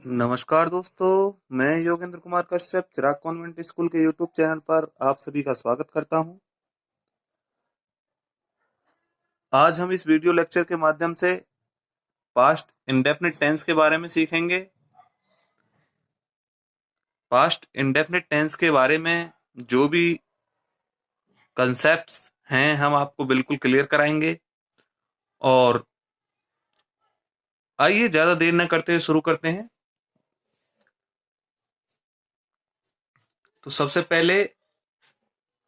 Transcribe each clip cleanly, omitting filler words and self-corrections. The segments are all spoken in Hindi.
नमस्कार दोस्तों, मैं योगेंद्र कुमार कश्यप चिराग कॉन्वेंट स्कूल के यूट्यूब चैनल पर आप सभी का स्वागत करता हूं। आज हम इस वीडियो लेक्चर के माध्यम से पास्ट इंडेफिनिट टेंस के बारे में सीखेंगे। पास्ट इंडेफिनिट टेंस के बारे में जो भी कंसेप्ट्स हैं हम आपको बिल्कुल क्लियर कराएंगे। और आइए ज्यादा देर न करते हुए शुरू करते हैं। तो सबसे पहले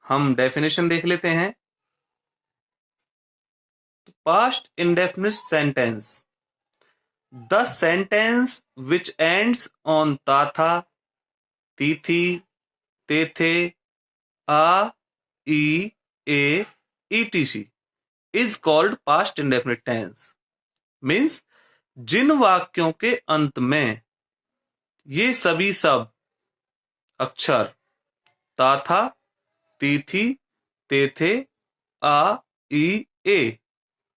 हम डेफिनेशन देख लेते हैं। Past indefinite sentence, the sentence which ends on tatha, tithi, tethe, a, e, a, etc. is called past indefinite tense. Means जिन वाक्यों के अंत में ये सभी सब अक्षर ताथा, तिथि, तेथे, आ, ई, ए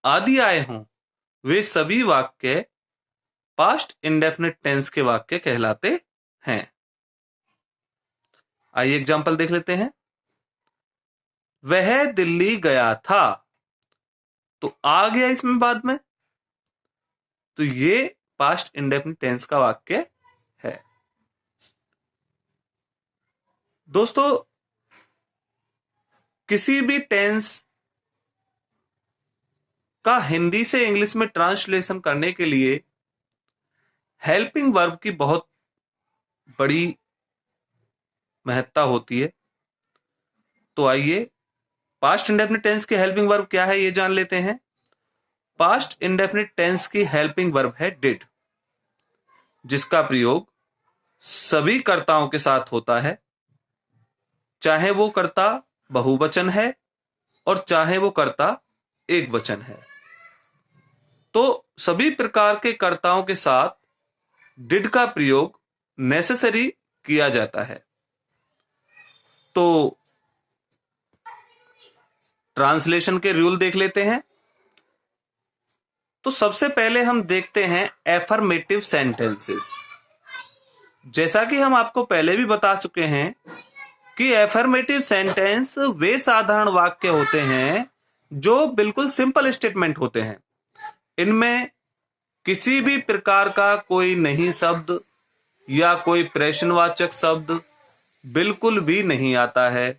आदि आए हों, वे सभी वाक्य पास्ट इंडेफिनिट टेंस के वाक्य कहलाते हैं। आइए एग्जाम्पल देख लेते हैं। वह दिल्ली गया था, तो आ गया इसमें बाद में, तो ये पास्ट इंडेफिनिट टेंस का वाक्य है। दोस्तों, किसी भी टेंस का हिंदी से इंग्लिश में ट्रांसलेशन करने के लिए हेल्पिंग वर्ब की बहुत बड़ी महत्ता होती है। तो आइए पास्ट इंडेफिनिट टेंस की हेल्पिंग वर्ब क्या है ये जान लेते हैं। पास्ट इंडेफिनिट टेंस की हेल्पिंग वर्ब है डिड, जिसका प्रयोग सभी कर्ताओं के साथ होता है, चाहे वो कर्ता बहुवचन है और चाहे वो कर्ता एक वचन है। तो सभी प्रकार के कर्ताओं के साथ डिड का प्रयोग नेसेसरी किया जाता है। तो ट्रांसलेशन के रूल देख लेते हैं। तो सबसे पहले हम देखते हैं एफर्मेटिव सेंटेंसेस। जैसा कि हम आपको पहले भी बता चुके हैं कि एफर्मेटिव सेंटेंस वे साधारण वाक्य होते हैं जो बिल्कुल सिंपल स्टेटमेंट होते हैं। इनमें किसी भी प्रकार का कोई नहीं शब्द या कोई प्रश्नवाचक शब्द बिल्कुल भी नहीं आता है।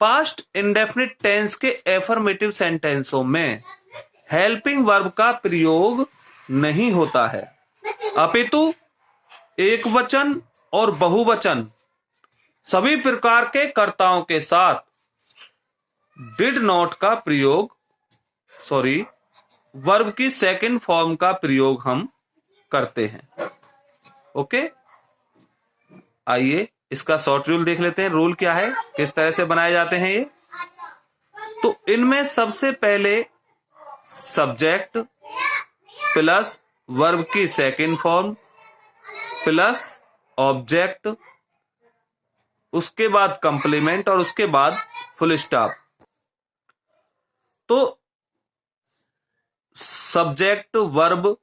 पास्ट इंडेफिनिट टेंस के एफर्मेटिव सेंटेंसों में हेल्पिंग वर्ब का प्रयोग नहीं होता है, अपितु एक वचन और बहुवचन सभी प्रकार के कर्ताओं के साथ डिड नॉट का प्रयोग, वर्ब की सेकंड फॉर्म का प्रयोग हम करते हैं। ओके, आइए इसका शॉर्ट रूल देख लेते हैं। रूल क्या है, किस तरह से बनाए जाते हैं ये। तो इनमें सबसे पहले सब्जेक्ट प्लस वर्ब की सेकंड फॉर्म प्लस ऑब्जेक्ट, उसके बाद कंप्लीमेंट और उसके बाद फुल स्टॉप। तो सब्जेक्ट, वर्ब,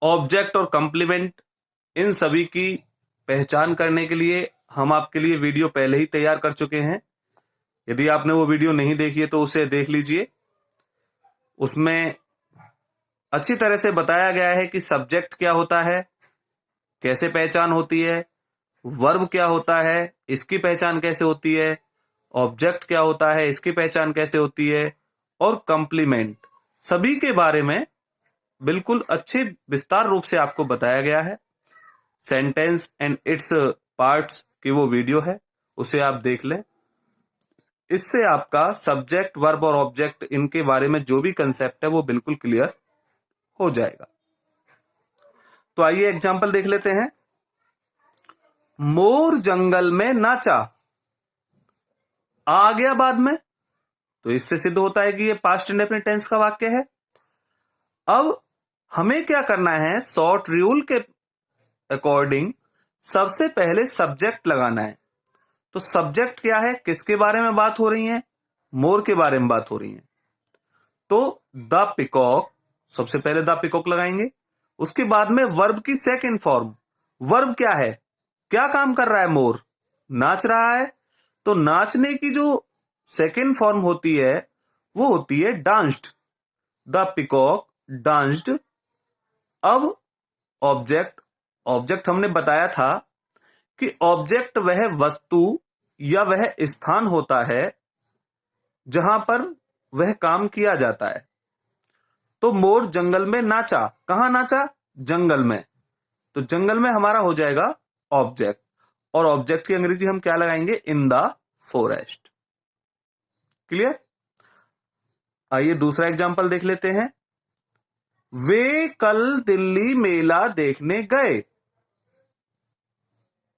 ऑब्जेक्ट और कंप्लीमेंट, इन सभी की पहचान करने के लिए हम आपके लिए वीडियो पहले ही तैयार कर चुके हैं। यदि आपने वो वीडियो नहीं देखी है तो उसे देख लीजिए। उसमें अच्छी तरह से बताया गया है कि सब्जेक्ट क्या होता है, कैसे पहचान होती है, वर्ब क्या होता है, इसकी पहचान कैसे होती है, ऑब्जेक्ट क्या होता है, इसकी पहचान कैसे होती है, और कंप्लीमेंट, सभी के बारे में बिल्कुल अच्छे विस्तार रूप से आपको बताया गया है। सेंटेंस एंड इट्स पार्ट्स की वो वीडियो है, उसे आप देख लें। इससे आपका सब्जेक्ट, वर्ब और ऑब्जेक्ट इनके बारे में जो भी कंसेप्ट है वो बिल्कुल क्लियर हो जाएगा। तो आइए एग्जांपल देख लेते हैं। मोर जंगल में नाचा, आ गया बाद में, तो इससे सिद्ध होता है कि ये पास्ट इंडेफिनिट टेंस का वाक्य है। अब हमें क्या करना है, शॉर्ट रूल के अकॉर्डिंग सबसे पहले सब्जेक्ट लगाना है। तो सब्जेक्ट क्या है, किसके बारे में बात हो रही है, मोर के बारे में बात हो रही है। तो द पिकॉक, सबसे पहले द पिकॉक लगाएंगे, उसके बाद में वर्ब की सेकंड फॉर्म, वर्ब क्या है, क्या काम कर रहा है, मोर, नाच रहा है। तो नाचने की जो सेकंड फॉर्म होती है वो होती है डांस्ड, द पिकॉक डांस्ड। अब ऑब्जेक्ट, ऑब्जेक्ट हमने बताया था कि ऑब्जेक्ट वह वस्तु या वह स्थान होता है जहां पर वह काम किया जाता है। तो मोर जंगल में नाचा, कहां नाचा, जंगल में। तो जंगल में हमारा हो जाएगा ऑब्जेक्ट, और ऑब्जेक्ट की अंग्रेजी हम क्या लगाएंगे, इन द फॉरेस्ट। क्लियर। आइए दूसरा एग्जांपल देख लेते हैं। वे कल दिल्ली मेला देखने गए।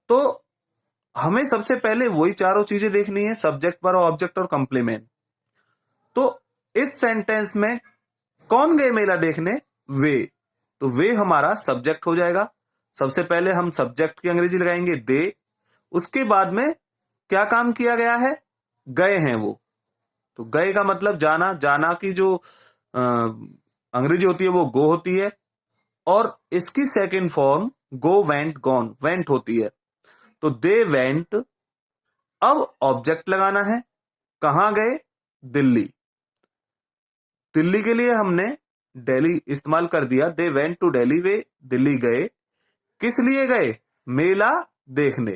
तो हमें सबसे पहले वही चारों चीजें देखनी है, सब्जेक्ट, वर्ब, ऑब्जेक्ट और कंप्लीमेंट। तो इस सेंटेंस में कौन गए मेला देखने, वे। तो वे हमारा सब्जेक्ट हो जाएगा। सबसे पहले हम सब्जेक्ट की अंग्रेजी लगाएंगे दे, उसके बाद में क्या काम किया गया है, गए हैं वो। तो गए का मतलब जाना, जाना की जो अंग्रेजी होती है वो गो होती है, और इसकी सेकंड फॉर्म गो, वेंट, गॉन, वेंट होती है। तो दे वेंट। अब ऑब्जेक्ट लगाना है, कहां गए, दिल्ली। दिल्ली के लिए हमने दिल्ली इस्तेमाल कर दिया, दे वेंट टू दिल्ली, वे दिल्ली गए। किस लिए गए, मेला देखने।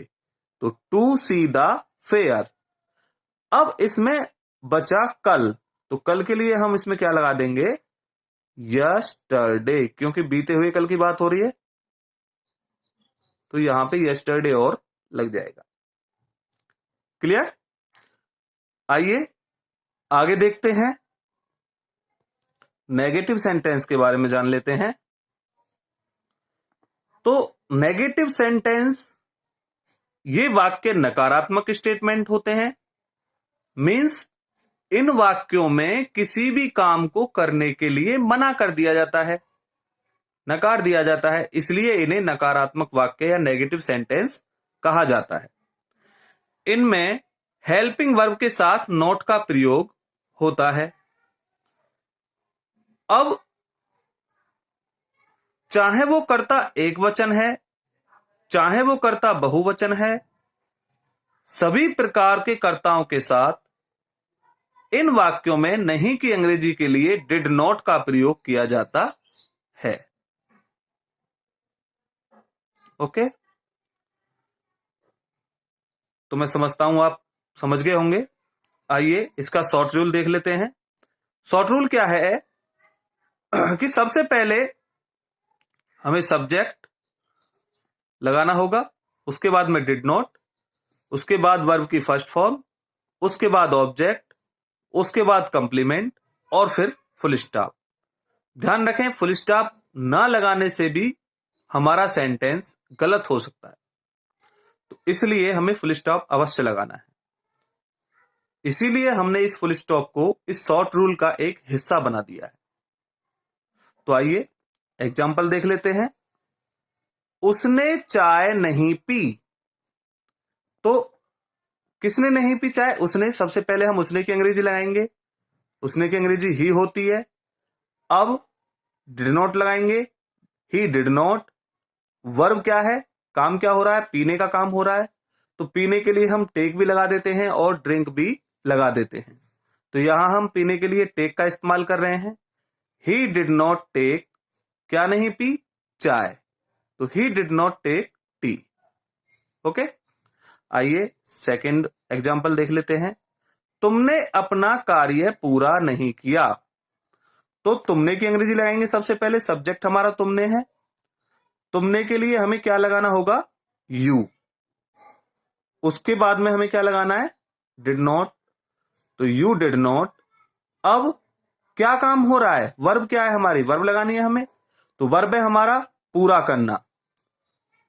तो टू सी द फेयर। अब इसमें बचा कल, तो कल के लिए हम इसमें क्या लगा देंगे, यस्टरडे, क्योंकि बीते हुए कल की बात हो रही है, तो यहां पे यस्टरडे और लग जाएगा। क्लियर। आइए आगे देखते हैं, नेगेटिव सेंटेंस के बारे में जान लेते हैं। तो नेगेटिव सेंटेंस ये वाक्य नकारात्मक स्टेटमेंट होते हैं। मींस इन वाक्यों में किसी भी काम को करने के लिए मना कर दिया जाता है, नकार दिया जाता है, इसलिए इन्हें नकारात्मक वाक्य या नेगेटिव सेंटेंस कहा जाता है। इनमें हेल्पिंग वर्ब के साथ नॉट का प्रयोग होता है। अब चाहे वो कर्ता एक वचन है, चाहे वो कर्ता बहुवचन है, सभी प्रकार के कर्ताओं के साथ इन वाक्यों में नहीं की अंग्रेजी के लिए डिड नॉट का प्रयोग किया जाता है। ओके, तो मैं समझता हूं आप समझ गए होंगे। आइए इसका शॉर्ट रूल देख लेते हैं। शॉर्ट रूल क्या है कि सबसे पहले हमें सब्जेक्ट लगाना होगा, उसके बाद में डिड नॉट, उसके बाद वर्ब की फर्स्ट फॉर्म, उसके बाद ऑब्जेक्ट, उसके बाद कंप्लीमेंट, और फिर फुल स्टॉप। ध्यान रखें, फुल स्टॉप ना लगाने से भी हमारा सेंटेंस गलत हो सकता है, तो इसलिए हमें फुल स्टॉप अवश्य लगाना है। इसीलिए हमने इस फुल स्टॉप को इस शॉर्ट रूल का एक हिस्सा बना दिया है। तो आइए एग्जाम्पल देख लेते हैं। उसने चाय नहीं पी। तो किसने नहीं पी चाय, उसने। सबसे पहले हम उसने की अंग्रेजी लगाएंगे, उसने की अंग्रेजी ही होती है। अब डिड नॉट लगाएंगे, ही डिड नॉट। वर्ब क्या है, काम क्या हो रहा है, पीने का काम हो रहा है, तो पीने के लिए हम टेक भी लगा देते हैं और ड्रिंक भी लगा देते हैं। तो यहां हम पीने के लिए टेक का इस्तेमाल कर रहे हैं। ही डिड नॉट टेक, क्या नहीं पी, चाय, तो he did not take tea. Okay, आइए सेकंड एग्जांपल देख लेते हैं। तुमने अपना कार्य पूरा नहीं किया। तो तुमने की अंग्रेजी लगाएंगे, सबसे पहले सब्जेक्ट हमारा तुमने है, तुमने के लिए हमें क्या लगाना होगा, यू। उसके बाद में हमें क्या लगाना है, डिड नॉट, तो यू डिड नॉट। अब क्या काम हो रहा है, वर्ब क्या है हमारी, वर्ब लगानी है हमें, तो वर्ब है हमारा पूरा करना।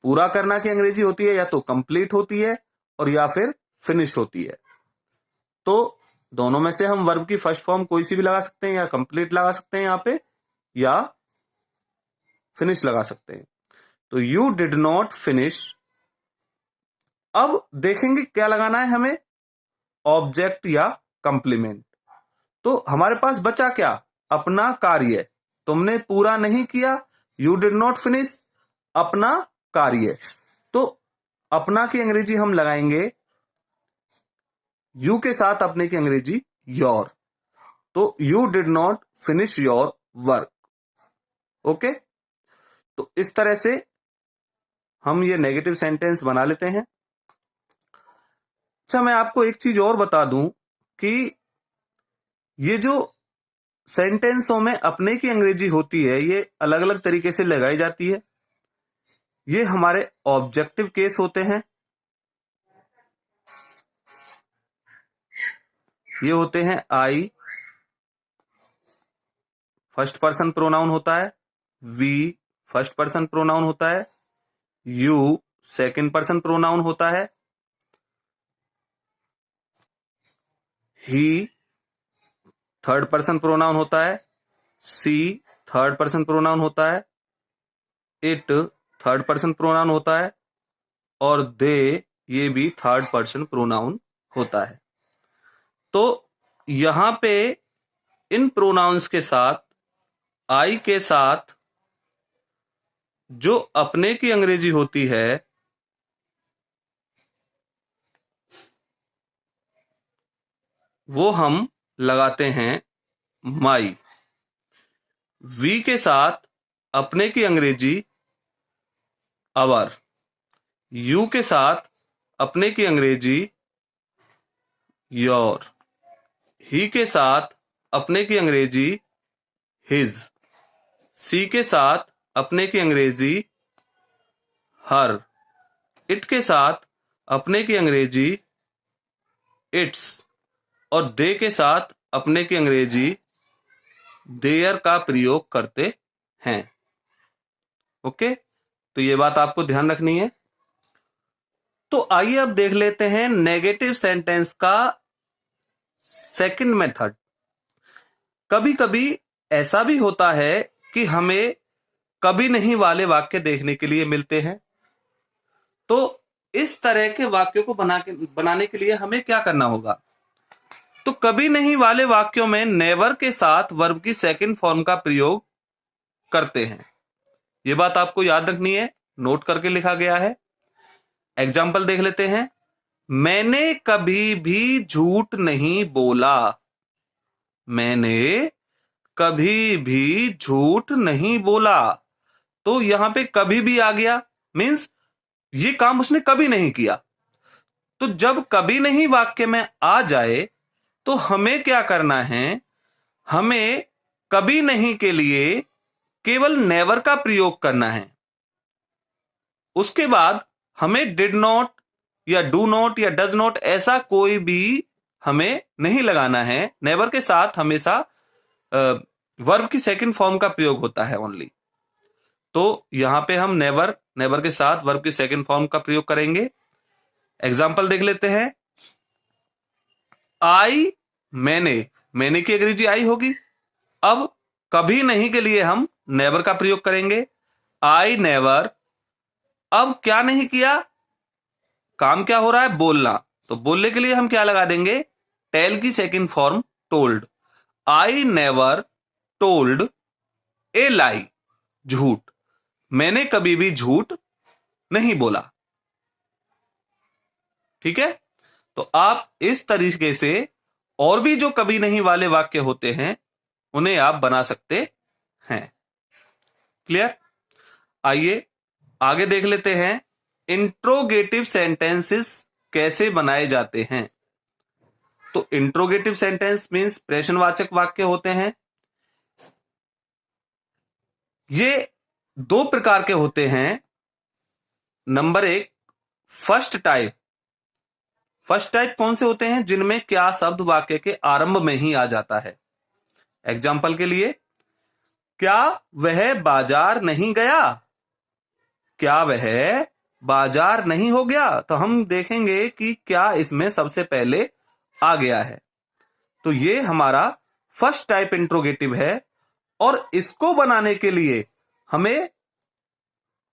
पूरा करना की अंग्रेजी होती है या तो कंप्लीट होती है और या फिर फिनिश होती है। तो दोनों में से हम वर्ब की फर्स्ट फॉर्म कोई सी भी लगा सकते हैं, या कंप्लीट लगा सकते हैं यहां पे, या फिनिश लगा सकते हैं। तो यू डिड नॉट फिनिश। अब देखेंगे क्या लगाना है हमें, ऑब्जेक्ट या कंप्लीमेंट। तो हमारे पास बचा क्या, अपना कार्य तुमने पूरा नहीं किया, यू डिड नॉट फिनिश अपना कार्य। तो अपना की अंग्रेजी हम लगाएंगे यू के साथ, अपने की अंग्रेजी योर। तो you did not finish your work. Okay, तो इस तरह से हम ये नेगेटिव सेंटेंस बना लेते हैं। अच्छा, मैं आपको एक चीज और बता दूं कि ये जो सेंटेंसों में अपने की अंग्रेजी होती है, ये अलग अलग तरीके से लगाई जाती है। ये हमारे ऑब्जेक्टिव केस होते हैं, ये होते हैं आई फर्स्ट पर्सन प्रोनाउन होता है, वी फर्स्ट पर्सन प्रोनाउन होता है, यू सेकंड पर्सन प्रोनाउन होता है, ही थर्ड पर्सन प्रोनाउन होता है, सी थर्ड पर्सन प्रोनाउन होता है, इट थर्ड पर्सन प्रोनाउन होता है, और दे ये भी थर्ड पर्सन प्रोनाउन होता है। तो यहां पे इन प्रोनाउंस के साथ आई के साथ जो अपने की अंग्रेजी होती है वो हम लगाते हैं माई। वी के साथ अपने की अंग्रेजी आवर, यू के साथ अपने की अंग्रेजी योर, ही के साथ अपने की अंग्रेजी हिज, सी के साथ अपने की अंग्रेजी हर, इट के साथ अपने की अंग्रेजी इट्स, और दे के साथ अपने की अंग्रेजी देयर का प्रयोग करते हैं। ओके, तो ये बात आपको ध्यान रखनी है। तो आइए अब देख लेते हैं नेगेटिव सेंटेंस का सेकंड मेथड। कभी कभी ऐसा भी होता है कि हमें कभी नहीं वाले वाक्य देखने के लिए मिलते हैं। तो इस तरह के वाक्यों को बनाने के लिए हमें क्या करना होगा? तो कभी नहीं वाले वाक्यों में नेवर के साथ वर्ब की सेकंड फॉर्म का प्रयोग करते हैं। यह बात आपको याद रखनी है, नोट करके लिखा गया है। एग्जाम्पल देख लेते हैं। मैंने कभी भी झूठ नहीं बोला। मैंने कभी भी झूठ नहीं बोला। तो यहां पे कभी भी आ गया, मींस ये काम उसने कभी नहीं किया। तो जब कभी नहीं वाक्य में आ जाए तो हमें क्या करना है? हमें कभी नहीं के लिए केवल नेवर का प्रयोग करना है। उसके बाद हमें डिड नॉट या डू नॉट या डज नॉट ऐसा कोई भी हमें नहीं लगाना है। नेवर के साथ हमेशा वर्ब की सेकंड फॉर्म का प्रयोग होता है ओनली। तो यहां पे हम नेवर के साथ वर्ब की सेकंड फॉर्म का प्रयोग करेंगे। एग्जाम्पल देख लेते हैं। आई मैंने की अंग्रेजी आई होगी। अब कभी नहीं के लिए हम नेवर का प्रयोग करेंगे, आई नेवर। अब क्या नहीं किया, काम क्या हो रहा है? बोलना। तो बोलने के लिए हम क्या लगा देंगे? टेल की second form told. I never told a lie, झूठ। मैंने कभी भी झूठ नहीं बोला। ठीक है, तो आप इस तरीके से और भी जो कभी नहीं वाले वाक्य होते हैं उन्हें आप बना सकते हैं। क्लियर? आइए आगे देख लेते हैं इंट्रोगेटिव सेंटेंसेस कैसे बनाए जाते हैं। तो इंट्रोगेटिव सेंटेंस मींस प्रश्नवाचक वाक्य होते हैं। ये दो प्रकार के होते हैं। नंबर एक, फर्स्ट टाइप कौन से होते हैं? जिनमें क्या शब्द वाक्य के आरंभ में ही आ जाता है। एग्जाम्पल के लिए, क्या वह बाजार नहीं गया? क्या वह बाजार नहीं हो गया? तो हम देखेंगे कि क्या इसमें सबसे पहले आ गया है। तो ये हमारा फर्स्ट टाइप इंट्रोगेटिव है। और इसको बनाने के लिए हमें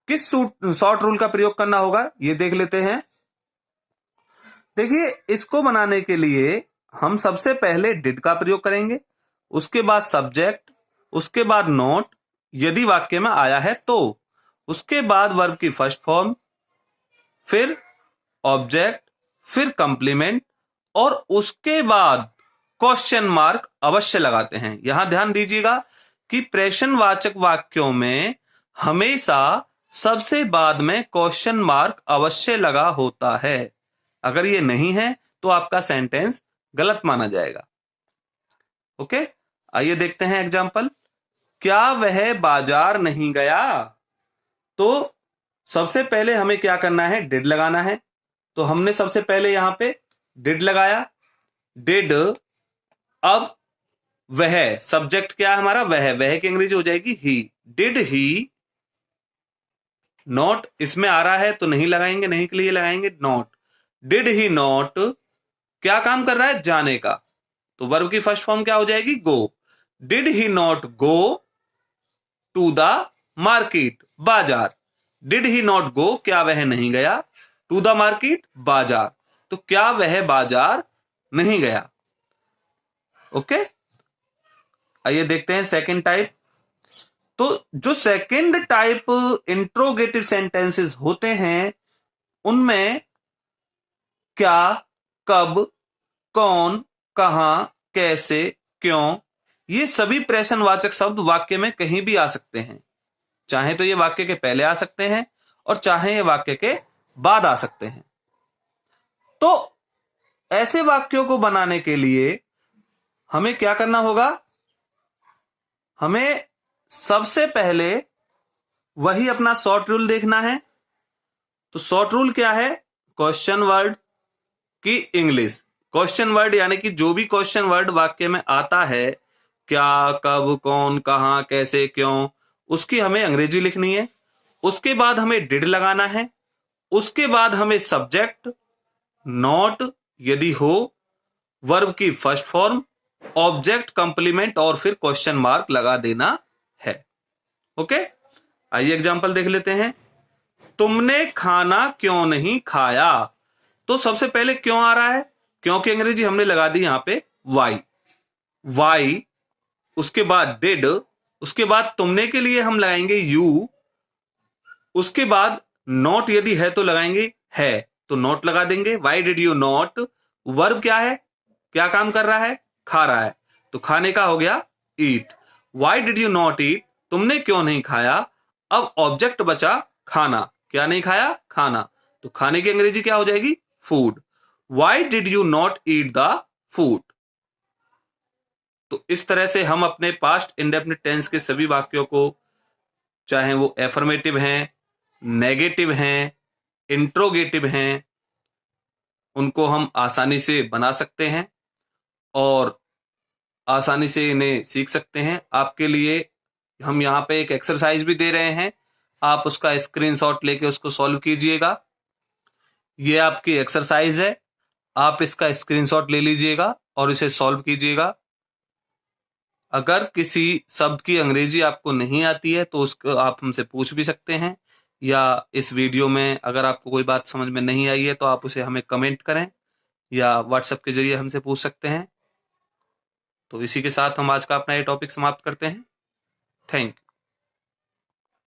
किस शॉर्ट रूल का प्रयोग करना होगा, ये देख लेते हैं। देखिए, इसको बनाने के लिए हम सबसे पहले डिड का प्रयोग करेंगे, उसके बाद सब्जेक्ट, उसके बाद नॉट, यदि वाक्य में आया है तो। उसके बाद वर्ब की फर्स्ट फॉर्म, फिर ऑब्जेक्ट, फिर कंप्लीमेंट, और उसके बाद क्वेश्चन मार्क अवश्य लगाते हैं। यहां ध्यान दीजिएगा कि प्रश्नवाचक वाक्यों में हमेशा सबसे बाद में क्वेश्चन मार्क अवश्य लगा होता है। अगर ये नहीं है तो आपका सेंटेंस गलत माना जाएगा। ओके, आइए देखते हैं एग्जाम्पल। क्या वह बाजार नहीं गया? तो सबसे पहले हमें क्या करना है, डिड लगाना है। तो हमने सबसे पहले यहां पे डिड लगाया। डिड, अब वह, सब्जेक्ट क्या है हमारा, वह की अंग्रेजी हो जाएगी ही। डिड ही नॉट, इसमें आ रहा है तो नहीं लगाएंगे, नहीं के लिए लगाएंगे नॉट। डिड ही नॉट क्या काम कर रहा है, जाने का, तो वर्ब की फर्स्ट फॉर्म क्या हो जाएगी, go. Did he not go to the market, बाजार। डिड ही नॉट गो, क्या वह नहीं गया, टू द मार्केट, बाजार। तो क्या वह बाजार नहीं गया। ओके, आइए देखते हैं सेकंड टाइप। तो जो सेकंड टाइप इंट्रोगेटिव सेंटेंसेस होते हैं उनमें क्या, कब, कौन, कहां, कैसे, क्यों, ये सभी प्रश्नवाचक शब्द वाक्य में कहीं भी आ सकते हैं। चाहे तो ये वाक्य के पहले आ सकते हैं और चाहे ये वाक्य के बाद आ सकते हैं। तो ऐसे वाक्यों को बनाने के लिए हमें क्या करना होगा, हमें सबसे पहले वही अपना शॉर्ट रूल देखना है। तो शॉर्ट रूल क्या है, क्वेश्चन वर्ड की इंग्लिश। क्वेश्चन वर्ड यानी कि जो भी क्वेश्चन वर्ड वाक्य में आता है, क्या, कब, कौन, कहां, कैसे, क्यों, उसकी हमें अंग्रेजी लिखनी है। उसके बाद हमें डिड लगाना है। उसके बाद हमें सब्जेक्ट, नॉट यदि हो, वर्ब की फर्स्ट फॉर्म, ऑब्जेक्ट, कंप्लीमेंट और फिर क्वेश्चन मार्क लगा देना है। ओके, आइए एग्जांपल देख लेते हैं। तुमने खाना क्यों नहीं खाया? तो सबसे पहले क्यों आ रहा है, क्यों की अंग्रेजी हमने लगा दी यहां पे वाई। वाई, उसके बाद डिड, उसके बाद तुमने के लिए हम लगाएंगे यू, उसके बाद नॉट यदि है तो लगाएंगे है, तो नॉट लगा देंगे। Y did you not, verb क्या है, क्या काम कर रहा है, खा रहा है, तो खाने का हो गया eat. Why did you not eat, तुमने क्यों नहीं खाया। अब ऑब्जेक्ट बचा खाना, क्या नहीं खाया, खाना, तो खाने की अंग्रेजी क्या हो जाएगी, food. Y did you not eat the food. तो इस तरह से हम अपने पास्ट इंडेफिनिट टेंस के सभी वाक्यों को, चाहे वो एफर्मेटिव हैं, नेगेटिव हैं, इंट्रोगेटिव हैं, उनको हम आसानी से बना सकते हैं और आसानी से इन्हें सीख सकते हैं। आपके लिए हम यहाँ पे एक एक्सरसाइज भी दे रहे हैं, आप उसका स्क्रीनशॉट लेके उसको सॉल्व कीजिएगा। ये आपकी एक्सरसाइज है, आप इसका स्क्रीनशॉट ले लीजिएगा और इसे सॉल्व कीजिएगा। अगर किसी शब्द की अंग्रेजी आपको नहीं आती है तो उसको आप हमसे पूछ भी सकते हैं, या इस वीडियो में अगर आपको कोई बात समझ में नहीं आई है तो आप उसे हमें कमेंट करें या व्हाट्सएप के जरिए हमसे पूछ सकते हैं। तो इसी के साथ हम आज का अपना ये टॉपिक समाप्त करते हैं। Thank you.